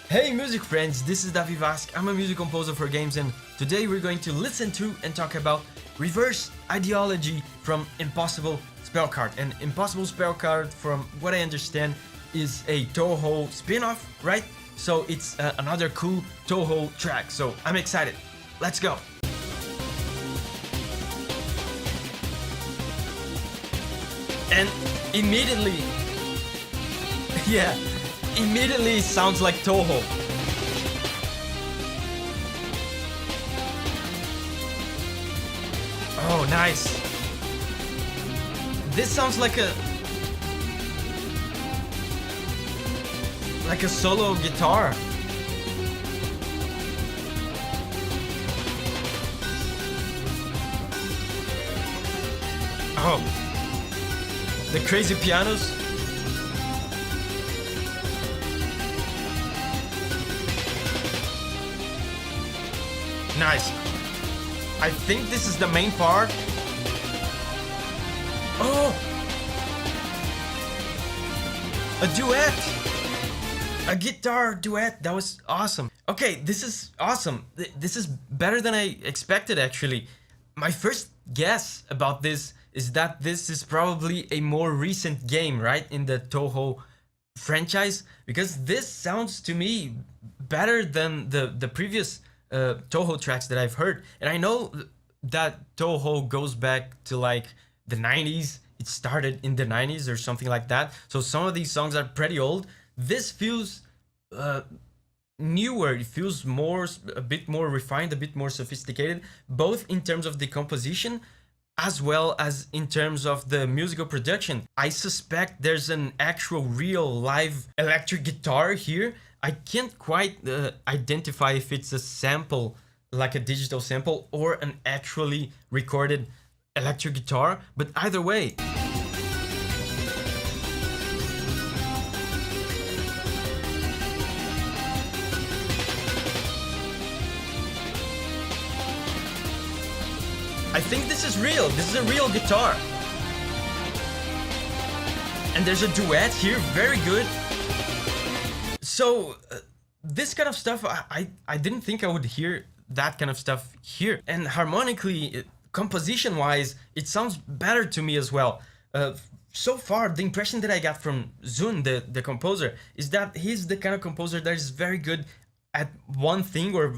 Hey music friends, this is Davi. I'm a music composer for games, and today we're going to listen to and talk about reverse ideology from Impossible Spell Card. And Impossible Spell Card, from what I understand, is a Toho spin-off, right? So it's another cool Toho track, so I'm excited. Let's go! And immediately, immediately sounds like Toho. Oh, nice. This sounds like a solo guitar. Oh, the crazy pianos. Nice. I think this is the main part. Oh! A duet! A guitar duet. That was awesome. Okay, this is awesome. This is better than I expected, actually. My first guess about this is that this is probably a more recent game, right? In the Toho franchise. Because this sounds to me better than the previous Toho tracks that I've heard. And I know that Toho goes back to like the 90s. It started in the 90s or something like that. So some of these songs are pretty old. This feels newer. It feels a bit more refined, a bit more sophisticated, both in terms of the composition as well as in terms of the musical production. I suspect there's an actual real live electric guitar here. I can't quite identify if it's a sample, like a digital sample, or an actually recorded electric guitar, but either way. I think this is real. This is a real guitar. And there's a duet here, very good. So this kind of stuff, I didn't think I would hear that kind of stuff here. And harmonically, composition-wise, it sounds better to me as well. So far, the impression that I got from Zun, the composer, is that he's the kind of composer that is very good at one thing or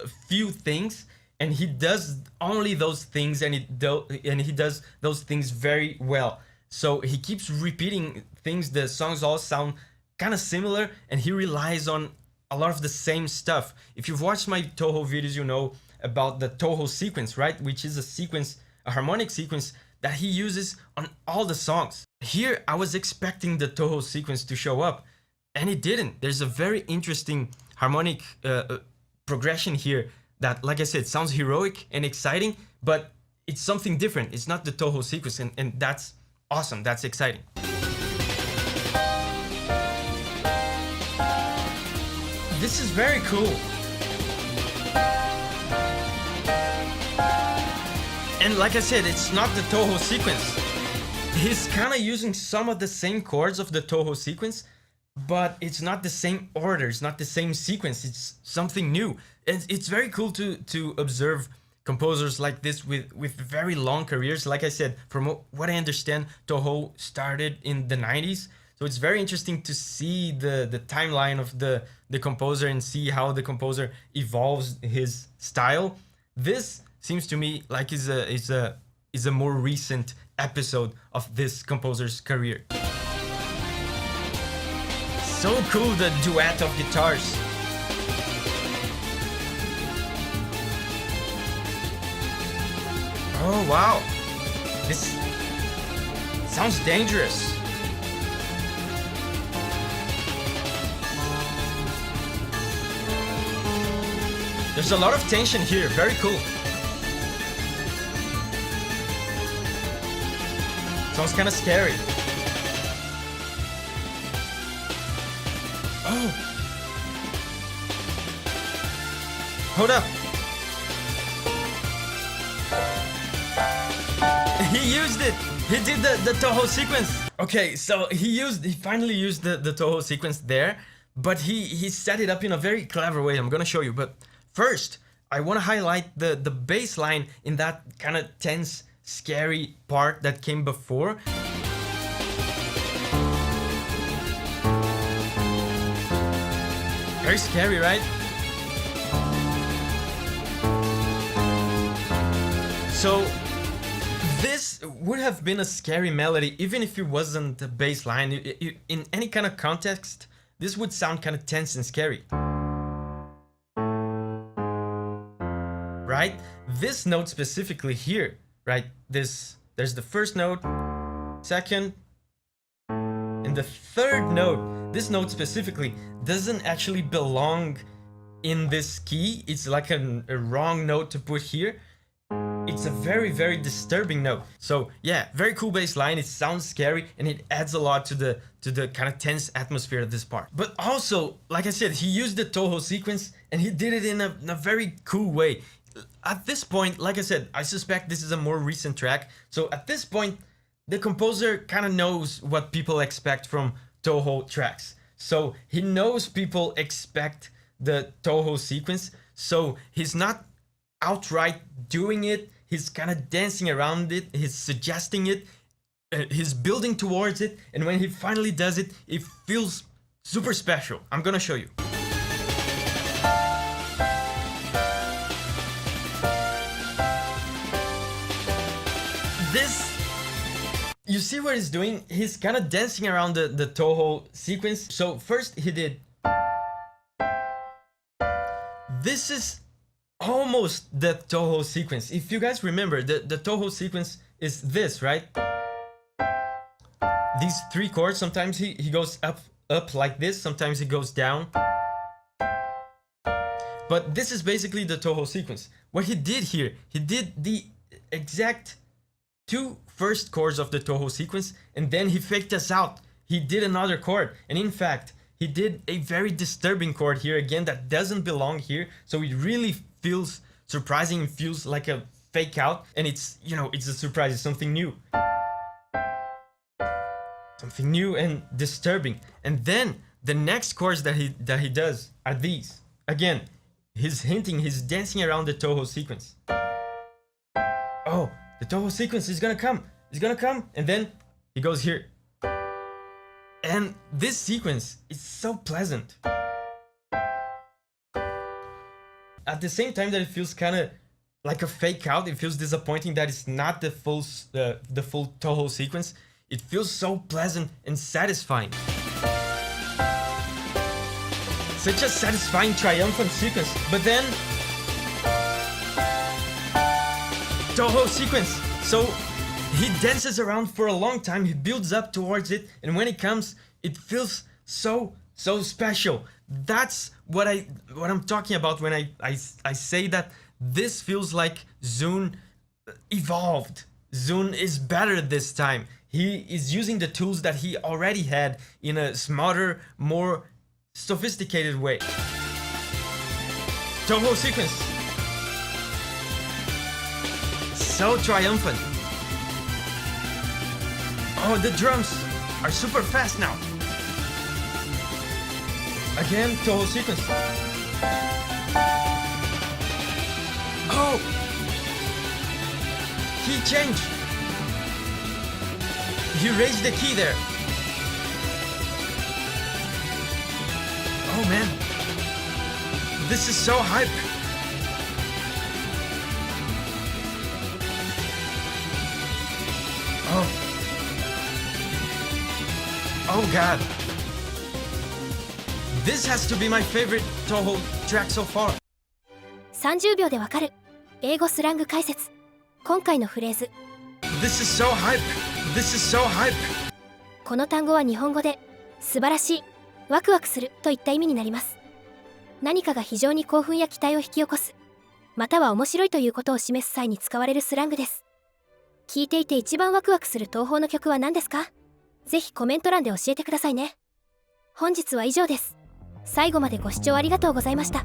a few things, and he does only those things, and he does those things very well. So he keeps repeating things. The songs all sound kind of similar, and he relies on a lot of the same stuff. If you've watched my Toho videos, you know about the Toho sequence, right? Which is a harmonic sequence that he uses on all the songs. Here, I was expecting the Toho sequence to show up, and it didn't. There's a very interesting harmonic progression here that, like I said, sounds heroic and exciting, but it's something different. It's not the Toho sequence, and that's awesome. That's exciting. This is very cool. And like I said, it's not the Toho sequence. He's kind of using some of the same chords of the Toho sequence, but it's not the same order, it's not the same sequence, it's something new. And it's very cool to observe composers like this with very long careers. Like I said, from what I understand, Toho started in the 90s. So it's very interesting to see the timeline of the composer and see how the composer evolves his style. This seems to me like is a more recent episode of this composer's career. So cool, the duet of guitars. Oh wow, this sounds dangerous. There's a lot of tension here, very cool. Sounds kind of scary. Oh! Hold up! He used it! He did the Toho sequence! Okay, so he finally used the Toho sequence there, but he set it up in a very clever way. I'm gonna show you. But first, I want to highlight the bass line in that kind of tense, scary part that came before. Very scary, right? So this would have been a scary melody even if it wasn't the bass line. In any kind of context, this would sound kind of tense and scary. Right? This note specifically here, right? There's the first note, second, and the third note. This note specifically doesn't actually belong in this key. It's like a wrong note to put here. It's a very, very disturbing note. So yeah, very cool bass line. It sounds scary and it adds a lot to the kind of tense atmosphere of this part. But also, like I said, he used the Toho sequence and he did it in a very cool way. At this point, like I said, I suspect this is a more recent track. So at this point, the composer kind of knows what people expect from Toho tracks. So he knows people expect the Toho sequence. So he's not outright doing it. He's kind of dancing around it. He's suggesting it. He's building towards it. And when he finally does it, it feels super special. I'm gonna show you. This, you see what he's doing? He's kind of dancing around the Toho sequence. So first he did. This is almost the Toho sequence. If you guys remember, the Toho sequence is this, right? These three chords, sometimes he goes up like this, sometimes he goes down. But this is basically the Toho sequence. What he did here, he did the exact two first chords of the Toho sequence, and then he faked us out. He did another chord, and in fact, he did a very disturbing chord here again that doesn't belong here. So it really feels surprising and feels like a fake out, and it's, you know, it's a surprise. It's something new. Something new and disturbing. And then the next chords that he does are these. Again, he's hinting, he's dancing around the Toho sequence. Oh, the Toho sequence is gonna come. It's gonna come, and then he goes here. And this sequence is so pleasant. At the same time that it feels kind of like a fake out, it feels disappointing that it's not the full Toho sequence. It feels so pleasant and satisfying. Such a satisfying, triumphant sequence. But then Toho sequence. So he dances around for a long time, he builds up towards it, and when it comes, it feels so special. That's what I'm talking about when I say that this feels like Zune evolved. Zune is better this time. He is using the tools that he already had in a smarter, more sophisticated way. Toho sequence. So triumphant. Oh, the drums are super fast now. Again, Toho sequence. Oh! Key change. You raised the key there. Oh man. This is so hype. Oh. Oh god. This has to be my favorite Toho track so far. 30秒でわかる英語スラング解説。今回のフレーズ This is so hype. This is so hype. この単語は日本語で素晴らしい、ワクワクするといった意味になります。何かが非常に興奮や期待を引き起こす、または面白いということを示す際に使われるスラングです。聴いていて一番ワクワクする東宝の曲は何ですか？ぜひコメント欄で教えてくださいね。本日は以上です。最後までご視聴ありがとうございました。